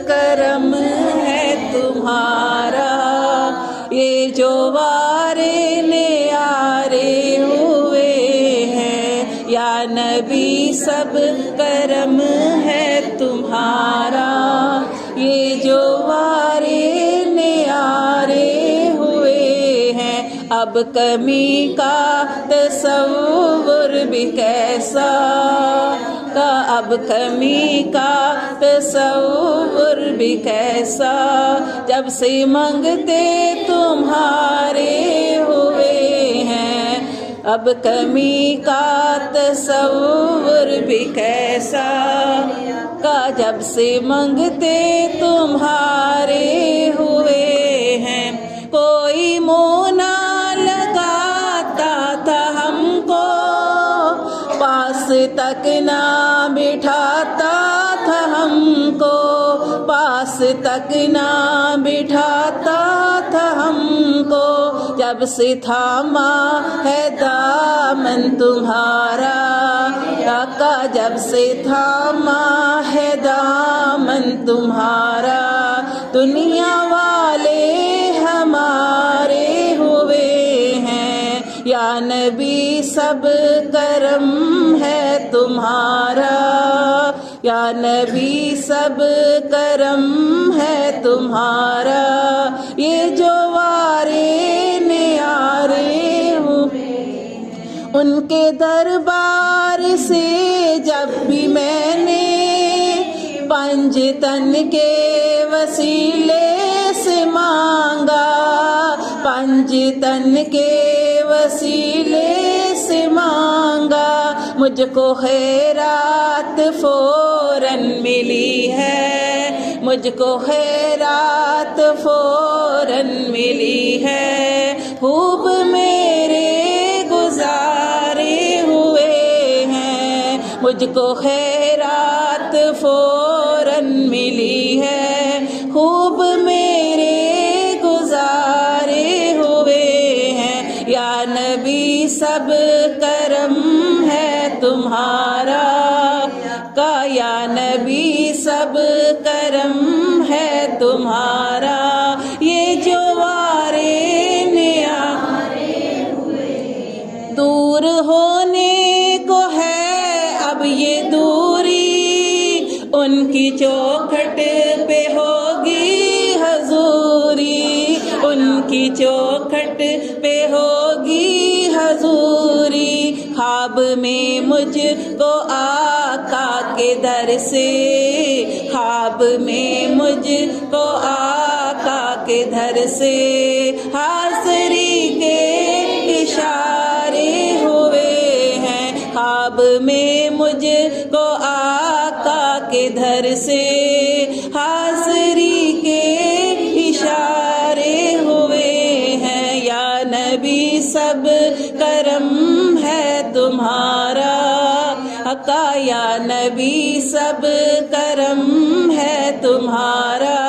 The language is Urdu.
کرم ہے تمہارا، یہ جو وارے نیارے ہوئے ہیں یا نبی سب کرم ہے تمہارا، یہ جو وارے نیارے ہوئے ہیں، اب کمی کا تصور بھی کیسا، اب کمی کا تصور بھی کیسا، جب سے منگتے تمہارے ہوئے ہیں، اب کمی کا تصور بھی کیسا، جب سے منگتے تمہارے ہوئے ہیں، کوئی منہ نہ لگاتا تھا ہم کو، پاس تک نہ بٹھاتا تھا ہم کو، پاس تک نہ بٹھاتا تھا ہم کو، جب سے تھاما ہے دامن تمہارا، آقا جب سے تھاما ہے دامن تمہارا، دنیا والے ہمارے ہوئے ہیں، یا نبی سب کرم ہے تمہارا، یا نبی سب کرم ہے تمہارا، یہ جو وارے نیارے ہوئے ان کے دربار سے جب بھی میں نے پنج تن کے وسیلے سے مانگا، پنج تن کے وسیلے سے مانگا، مجھ کو خیرات فوراً ملی ہے، مجھ کو خیرات فوراً ملی ہے، خوب میرے گزارے ہوئے ہیں، مجھ کو خیرات فوراً ملی ہے، خوب میرے گزارے ہوئے ہیں، یا نبی سب کرم ہے تمہارا، یا نبی سب کرم ہے تمہارا، یہ جو وارے نیارے دور ہونے کو ہے اب یہ دوری، ان کی چوکھٹ پہ ہوگی حضوری، ان کی چوکھٹ پہ ہوگی حضوری، خواب میں مجھ کو آقا کے در سے، خواب میں مجھ کو آقا کے در سے، حاضری کے اشارے ہوئے ہیں، خواب میں مجھ کو آقا کے در سے، حاضری کے اشارے ہوئے ہیں، یا نبی سب کرم ہے تمہارا، آقا یا نبی سب کرم ہے تمہارا،